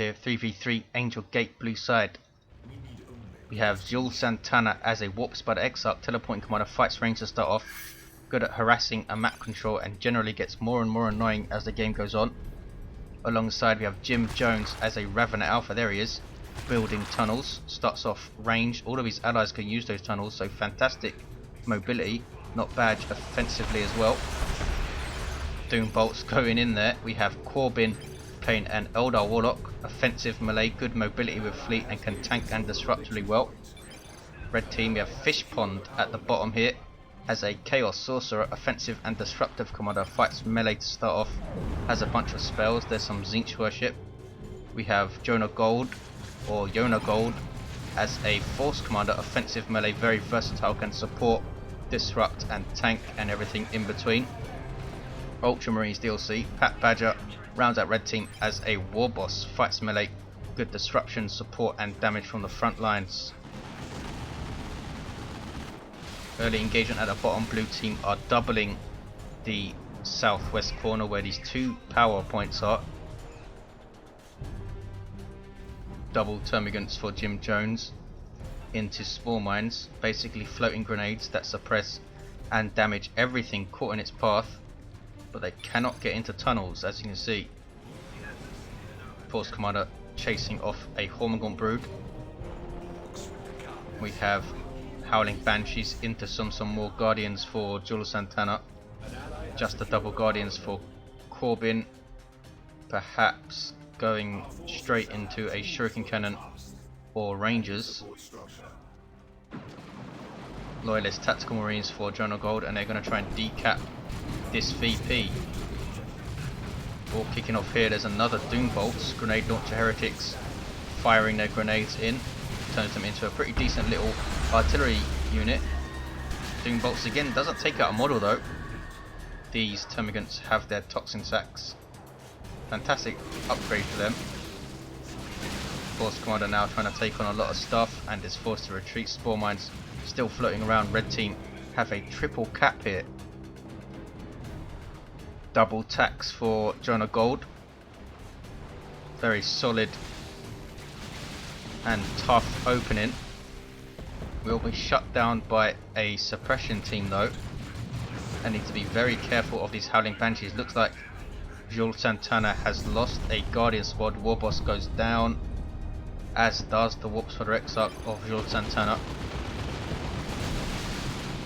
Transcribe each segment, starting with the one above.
here, 3v3 Angel Gate blue side. We have Juelz Santana as a Warp Spider Exarch, teleporting commander, fights range to start off. Good at harassing and map control, and generally gets more and more annoying as the game goes on. Alongside we have Jonagold as a Ravener Alpha, there he is, building tunnels, starts off range. All of his allies can use those tunnels, so fantastic mobility, not bad offensively as well. Doom bolts going in there. We have Korbin playing an Eldar Warlock, offensive melee, good mobility with fleet, and can tank and disrupt really well. Red team, we have FishPond at the bottom here as a Chaos Sorcerer, offensive and disruptive commander, fights melee to start off, has a bunch of spells. There's some Tzeentch worship. We have Jonagold as a Force commander, offensive melee, very versatile, can support, disrupt and tank and everything in between. Ultramarines DLC, Patbadger rounds out red team as a Warboss, fights melee, good disruption, support and damage from the front lines. Early engagement at the bottom, blue team are doubling the southwest corner where these two power points are. Double termagants for Jonagold into spore mines, basically floating grenades that suppress and damage everything caught in its path, but they cannot get into tunnels, as you can see. Force commander chasing off a Hormigaunt brood. We have Howling Banshees into some more Guardians for Juelz Santana. Just the double Guardians for Korbin. Perhaps going straight into a Shuriken Cannon or Rangers. Loyalist Tactical Marines for Jonagold, and they're going to try and decap this VP. All kicking off here, there's another Doom Bolts, Grenade Launcher Heretics firing their grenades in. Turns them into a pretty decent little artillery unit. Doom Bolts again, doesn't take out a model though. These termagants have their toxin sacks. Fantastic upgrade for them. Force commander now trying to take on a lot of stuff and is forced to retreat. Spore mines still floating around. Red team have a triple cap here. Double tax for Jonagold. Very solid and tough opening. Will be shut down by a suppression team though. I need to be very careful of these Howling Banshees. Looks like Juelz Santana has lost a Guardian squad. Warboss goes down, as does the Warp Spider Exarch of Juelz Santana.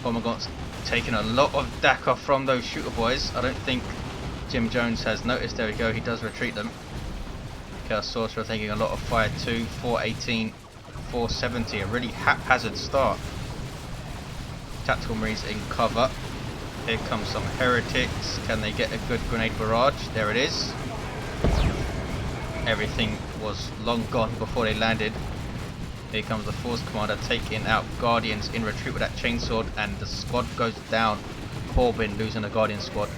Hormigaunt's taking a lot of DACA from those shooter boys. I don't think Jonagold has noticed. There we go, he does retreat them. Chaos Sorcerer taking a lot of fire too. 418, 470, a really haphazard start. Tactical Marines in cover. Here comes some Heretics. Can they get a good grenade barrage? There it is. Everything was long gone before they landed. Here comes the Force Commander taking out Guardians in retreat with that chainsword, and the squad goes down. Korbin losing a Guardian squad.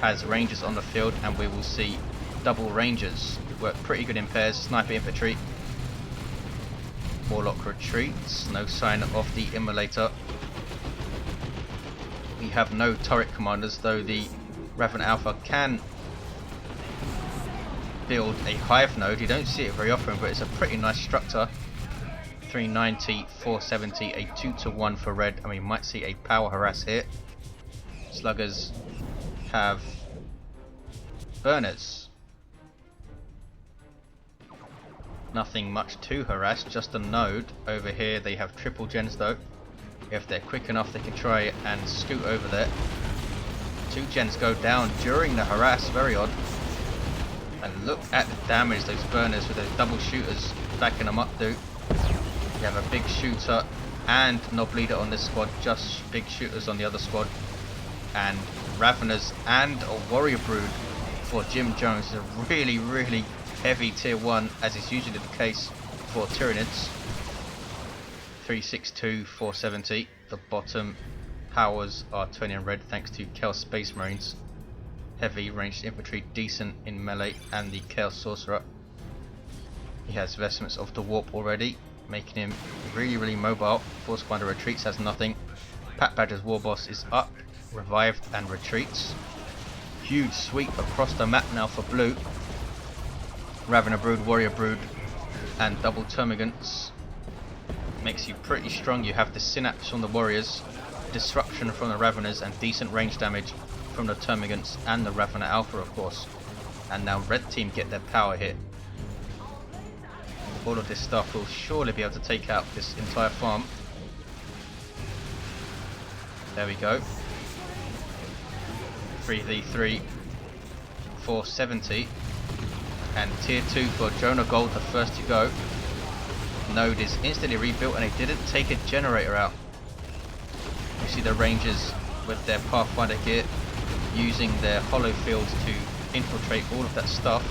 Has Rangers on the field, and we will see double Rangers. Work pretty good in pairs. Sniper infantry. Warlock retreats. No sign of the Immolator. We have no turret commanders, though the Ravener Alpha can build a hive node. You don't see it very often, but it's a pretty nice structure. 390, 470, a 2-to-1 for red, and we might see a power harass here. Sluggers have burners. Nothing much to harass, just a node. Over here they have triple gens though. If they're quick enough they can try and scoot over there. Two gens go down during the harass, very odd. And look at the damage those burners with those double shooters backing them up do. You have a big shooter and Knob Leader on this squad, just big shooters on the other squad. And Raveners and a Warrior Brood for Jonagold. It's a really heavy tier 1, as is usually the case for Tyranids. 362, 470. The bottom powers are 20 in red thanks to Chaos Space Marines. Heavy ranged infantry, decent in melee, and the Chaos Sorcerer. He has vestments of the Warp already, making him really mobile. Force Commander retreats, has nothing. Patbadger's Warboss is up, revived and retreats. Huge sweep across the map now for blue. Ravener Brood, Warrior Brood, and double Termagants makes you pretty strong. You have the Synapse from the Warriors, disruption from the Raveners, and decent range damage from the Termagants and the Ravener Alpha, of course. And now red team get their power hit. All of this stuff will surely be able to take out this entire farm. There we go. 3v3, 470. And tier 2 for Jonagold, the first to go. Node is instantly rebuilt, and they didn't take a generator out. You see the Rangers with their Pathfinder gear using their hollow fields to infiltrate all of that stuff,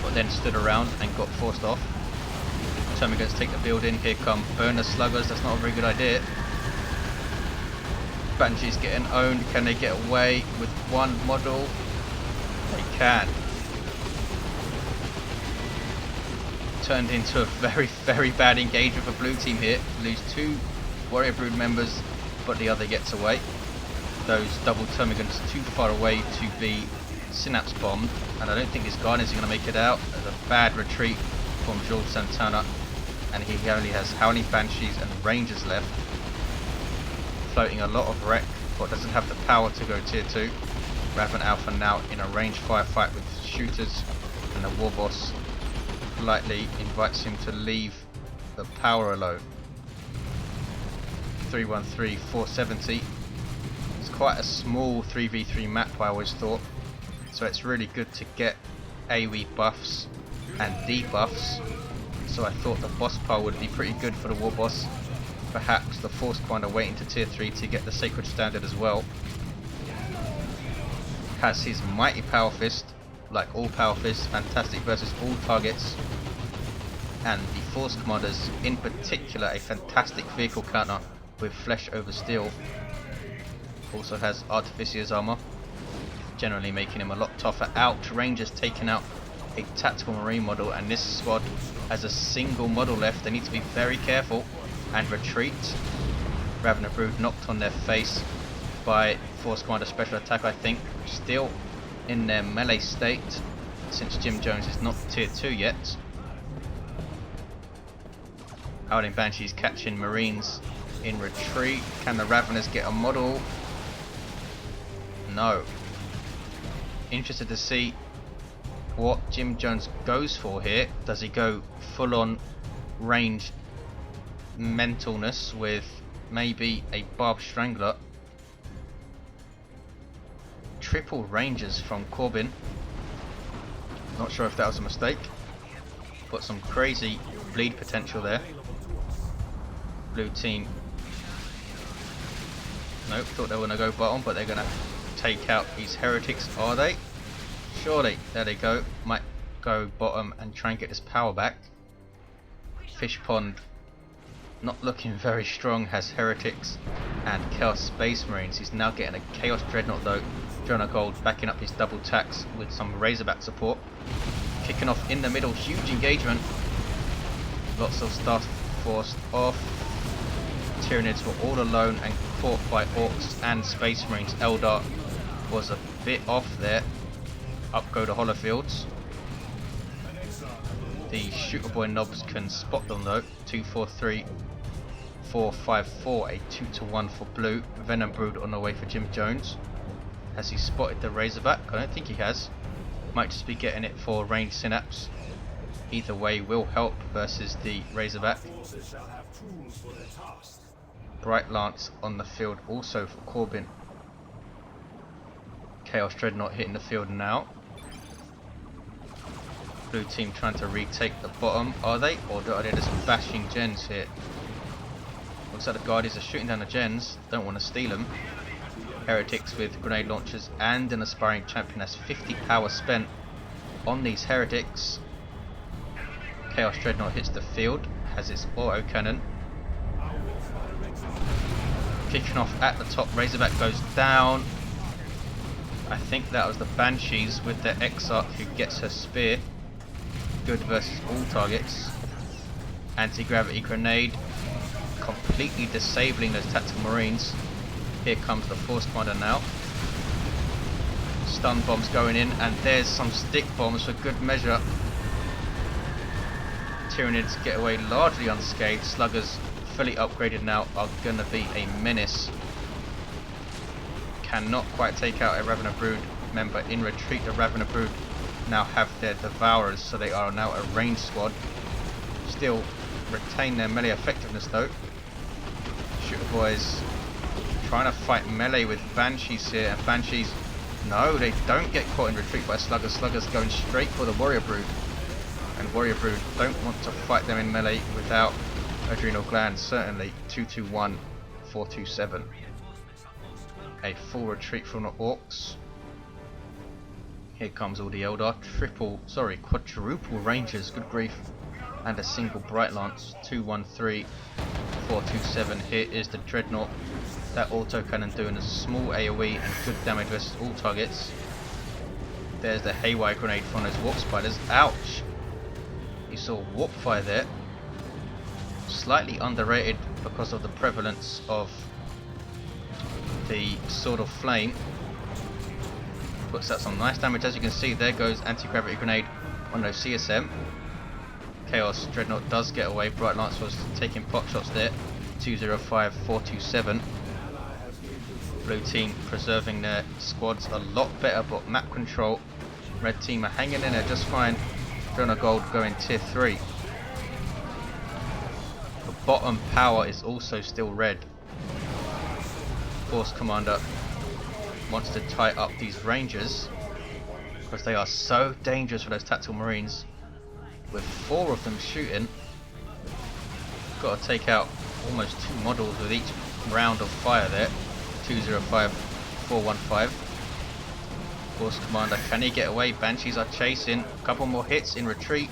but then stood around and got forced off. Termagants take the building. Here come Burner Sluggers. That's not a very good idea. Banshee's getting owned. Can they get away with one model? They can. Turned into a very, very bad engagement for blue team here. Lose 2 Warrior Brood members, but the other gets away. Those double Termagants too far away to be Synapse bombed, and I don't think his Guardians are going to make it out. There's a bad retreat from Juelz Santana, and he only has Howling Banshees and Rangers left. Floating a lot of wreck, but doesn't have the power to go tier 2. Raven Alpha now in a range firefight with shooters, and the Warboss politely invites him to leave the power alone. 313, 470. It's quite a small 3v3 map, I always thought, so it's really good to get AoE buffs and debuffs. So I thought the boss pile would be pretty good for the Warboss. Perhaps the Force Commander waiting to tier 3 to get the Sacred Standard as well. Has his Mighty Power Fist, like all Power Fists, fantastic versus all targets. And the Force Commanders, in particular, a fantastic vehicle counter with Flesh over Steel. Also has Artificier's armor, generally making him a lot tougher. Out, Rangers taking out a Tactical Marine model, and this squad has a single model left. They need to be very careful and retreat. Ravener Brood knocked on their face by Force Commander Special Attack, I think. Still in their melee state, since Jim Jones is not tier 2 yet. Howling Banshees catching Marines in retreat. Can the Raveners get a model? No. Interested to see what Jim Jones goes for here. Does he go full on range mentalness with maybe a Barb Strangler? Triple Rangers from Korbin. Not sure if that was a mistake, but some crazy bleed potential there. Blue team, nope, thought they were going to go bottom, but they're going to take out these heretics, are they? Surely, there they go. Might go bottom and try and get this power back. FishPond not looking very strong, has heretics and Chaos Space Marines. He's now getting a Chaos Dreadnought though. Jonagold backing up his double tacks with some Razorback support. Kicking off in the middle, huge engagement. Lots of stuff forced off. Tyranids were all alone and caught by Orks and Space Marines. Eldar was a bit off there. Up go the Holofields. The Shooter Boy Knobs can spot them though. 243, 454, a 2-to-1 for blue. Venom Brood on the way for Jim Jones. Has he spotted the Razorback? I don't think he has. Might just be getting it for range Synapse. Either way will help versus the Razorback. Bright Lance on the field also for Korbin. Chaos Dreadnought hitting the field now. Blue team trying to retake the bottom, are they? Or are they just bashing gens here? Looks like the Guardians are shooting down the gens, don't want to steal them. Heretics with grenade launchers and an aspiring champion. Has 50 power spent on these heretics. Chaos Dreadnought hits the field, has its auto cannon. Kicking off at the top, Razorback goes down. I think that was the Banshees with their Exarch who gets her spear. Good versus all targets. Anti-gravity grenade, completely disabling those Tactical Marines. Here comes the Force Commander now. Stun bombs going in, and there's some stick bombs for good measure. Tyranids get away largely unscathed. Sluggers, fully upgraded now, are going to be a menace. Cannot quite take out a Ravener Brood member in retreat. The Ravener Brood now have their Devourers, so they are now a ranged squad. Still retain their melee effectiveness though. Shooter boys trying to fight melee with Banshees here, and Banshees, no, they don't get caught in retreat by Sluggers. Sluggers going straight for the Warrior Brood, and Warrior Brood don't want to fight them in melee without Adrenal Glands. Certainly 221, 427. A full retreat from the Orks. Here comes all the Eldar. Quadruple Rangers, good grief. And a single Bright Lance. 213, 427. Here is the Dreadnought. That autocannon doing a small AoE and good damage versus all targets. There's the Haywire Grenade from those Warp Spiders. Ouch! You saw Warp Fire there. Slightly underrated because of the prevalence of the Sword of Flame. Puts out some nice damage. As you can see, there goes Anti-Gravity Grenade on those CSM. Chaos Dreadnought does get away. Bright Lance was taking pot shots there. 205, 427. Blue team preserving their squads a lot better, but map control. Red team are hanging in there just fine. Jonagold going tier 3. The bottom power is also still red. Force Commander wants to tie up these Rangers because they are so dangerous for those Tactical Marines. With 4 of them shooting, got to take out almost 2 models with each round of fire there. 205, 415. Force Commander, can he get away? Banshees are chasing. A couple more hits in retreat.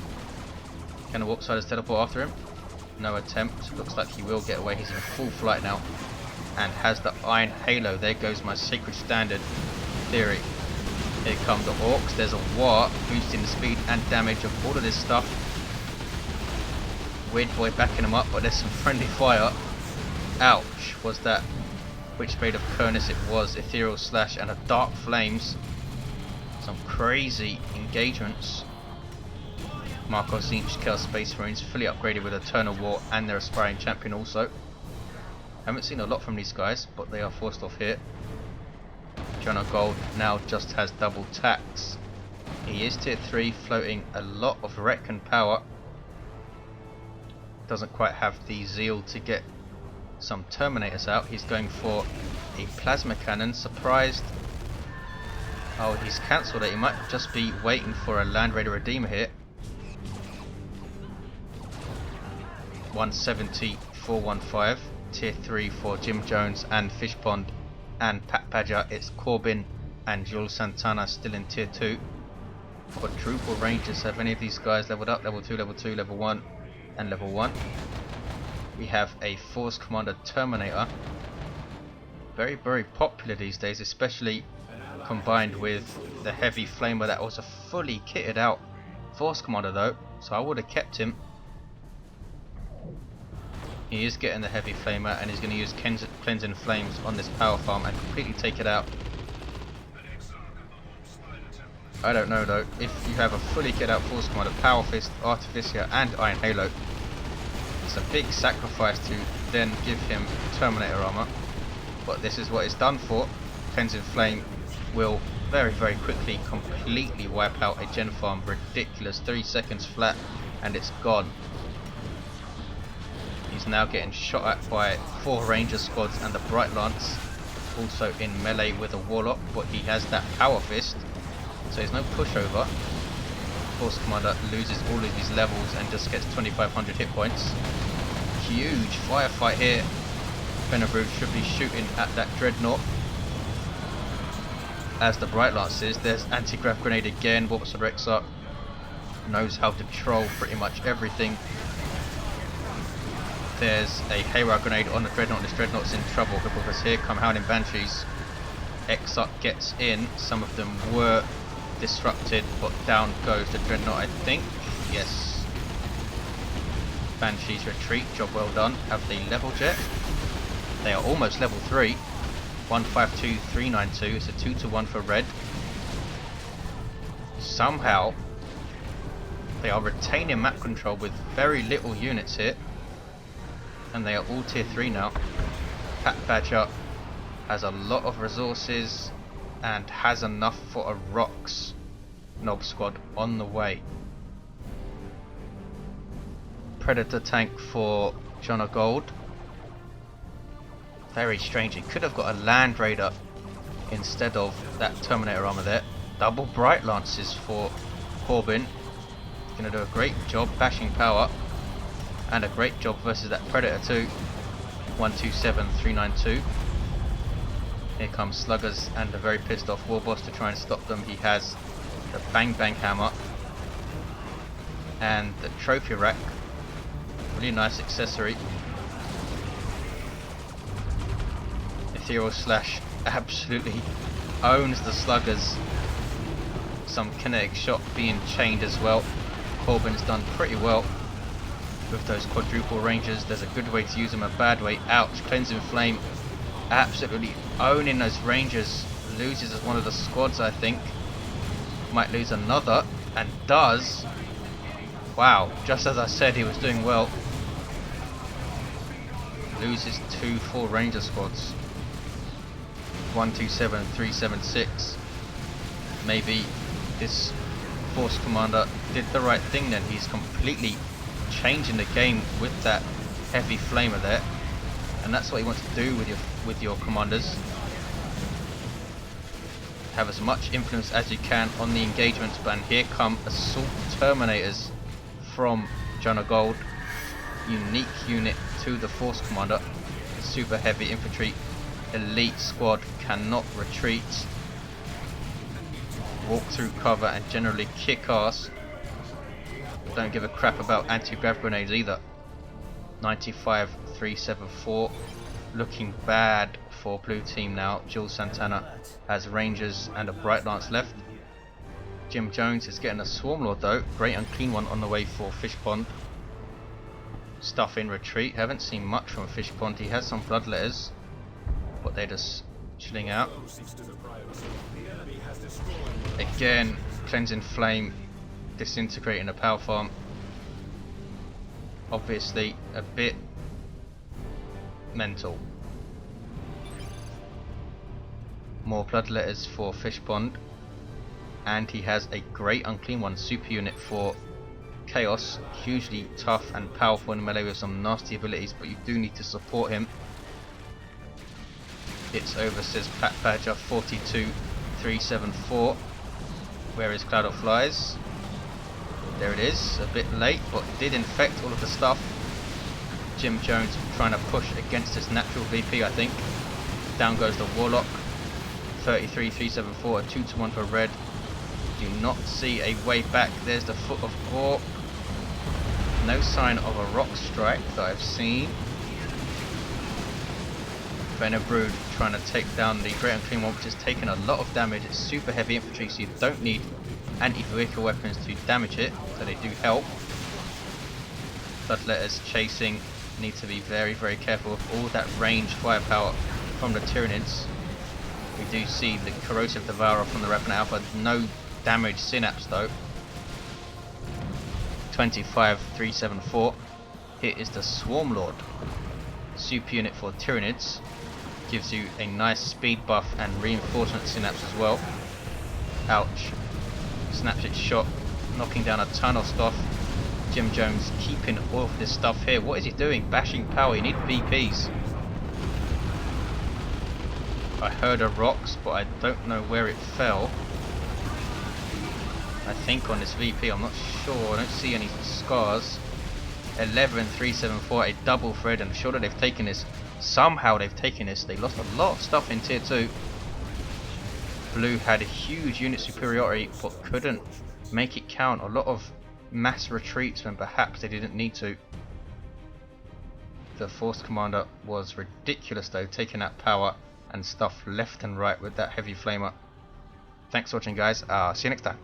Can the Warp Spiders teleport after him? No attempt. Looks like he will get away. He's in full flight now. And has the Iron Halo. There goes my Sacred Standard theory. Here come the Orks. There's a War boosting the speed and damage of all of this stuff. Weird Boy backing him up, but there's some friendly fire. Ouch, was that Witchblade of Kernus? It was. Ethereal Slash and a Dark Flames. Some crazy engagements. Marco Zinch, Chaos Space Marines, fully upgraded with Eternal War and their Aspiring Champion also. Haven't seen a lot from these guys, but they are forced off here. Jonagold now just has double tax. He is tier 3, floating a lot of wreck and power. Doesn't quite have the zeal to get some Terminators out. He's going for a Plasma Cannon. Surprised. Oh, he's cancelled it. He might just be waiting for a Land Raider Redeemer here. 170, 415. Tier 3 for Jim Jones and FishPond and Patbadger. It's Korbin and Juelz Santana still in tier 2. Quadruple Rangers. Have any of these guys leveled up? Level 2, level 2, level 1 and level 1. We have a Force Commander Terminator. Very, very popular these days, especially combined with the Heavy Flamer. That was a fully kitted out Force Commander though, so I would have kept him. He is getting the Heavy Flamer and he's going to use Cleansing Flames on this power farm and completely take it out. I don't know though, if you have a fully kitted out Force Commander, Power Fist, Artificer and Iron Halo, it's a big sacrifice to then give him Terminator armor. But this is what it's done for. Cleansing Flame will very, very quickly completely wipe out a gen farm. Ridiculous, 3 seconds flat and it's gone. He's now getting shot at by 4 Ranger squads and the Bright Lance, also in melee with a Warlock, but he has that Power Fist, so there's no pushover. Force Commander loses all of his levels and just gets 2500 hit points. Huge firefight here. Venom should be shooting at that Dreadnought. As the Bright Lance is, there's Anti-Grav Grenade again. Warboss of Exarch knows how to troll pretty much everything. There's a Haywire Grenade on the Dreadnought. This Dreadnought's in trouble because here come Howling Banshees. Exarch gets in. Some of them were disrupted, but down goes the Dreadnought, I think. Yes. Banshees retreat. Job well done. Have they leveled yet? They are almost level 3. 152, 392. It's a 2-1 for red. Somehow They are retaining map control with very little units here. And they are all tier 3 now. Patbadger has a lot of resources and has enough for a Rocks Nob squad on the way. Predator tank for Jonagold. Very strange, he could have got a Land Raider instead of that Terminator armor there. Double Bright Lances for Korbin. Gonna do a great job bashing power. And a great job versus that Predator too. 127, 392. Here comes Sluggers and a very pissed off Warboss to try and stop them. He has the Bang Bang Hammer and the Trophy Rack. Really nice accessory. Ethereal Slash absolutely owns the Sluggers. Some kinetic shot being chained as well. Korbin's done pretty well with those quadruple rangers. There's a good way to use them, a bad way. Ouch. Cleansing Flame absolutely owning those rangers. Loses as one of the squads, I think. Might lose another, and does. Wow, just as I said, he was doing well. Loses 2 full ranger squads. 127, 376. Maybe this force commander did the right thing then. He's completely changing the game with that heavy flamer there, and that's what he wants to do with your commanders. Have as much influence as you can on the engagements. But here come Assault Terminators from Jonagold. Unique unit to the force commander. Super heavy infantry. Elite squad, cannot retreat. Walk through cover and generally kick ass. Don't give a crap about anti-grav grenades either. 95, 374. Looking bad for blue team now. Juelz Santana has rangers and a bright lance left. Jim Jones is getting a swarm lord though. Great unclean one on the way for FishPond. Stuff in retreat. Haven't seen much from FishPond. He has some bloodletters, but they're just chilling out. Again, cleansing flame, disintegrating a power farm. Obviously a bit mental. More bloodletters for FishPond, and he has a great unclean one super unit for Chaos. Hugely tough and powerful in melee with some nasty abilities, but you do need to support him. It's over, says Patbadger. 42, 374. Where is Cloud of Flies? There it is, a bit late, but did infect all of the stuff. Jim Jones trying to push against his natural VP, I think. Down goes the Warlock. 33, 374, a 2-to-1 for red. Do not see a way back. There's the Foot of Ork. No sign of a rock strike that I've seen. Brood trying to take down the Great Unclean One, which has taken a lot of damage. It's super heavy infantry, so you don't need anti-vehicle weapons to damage it, so they do help. Bloodletters chasing, need to be very, very careful with all that ranged firepower from the Tyranids. We do see the Corrosive Devourer from the Revenant Alpha, no damage Synapse though. 25, 374. Here is the Swarm Lord, super unit for Tyranids. Gives you a nice speed buff and reinforcement Synapse as well. Ouch. Snaps its shot, knocking down a ton of stuff. Jim Jones keeping all of this stuff here. What is he doing? Bashing power. You need VPs. I heard a rocks, but I don't know where it fell. I think on this VP, I'm not sure. I don't see any scars. 11, 374, a double thread, and I'm sure that they've taken this. Somehow they've taken this. They lost a lot of stuff in tier 2. Blue had a huge unit superiority, but couldn't make it count. A lot of mass retreats when perhaps they didn't need to. The Force Commander was ridiculous though, taking that power and stuff left and right with that heavy flamer. Thanks for watching guys, see you next time.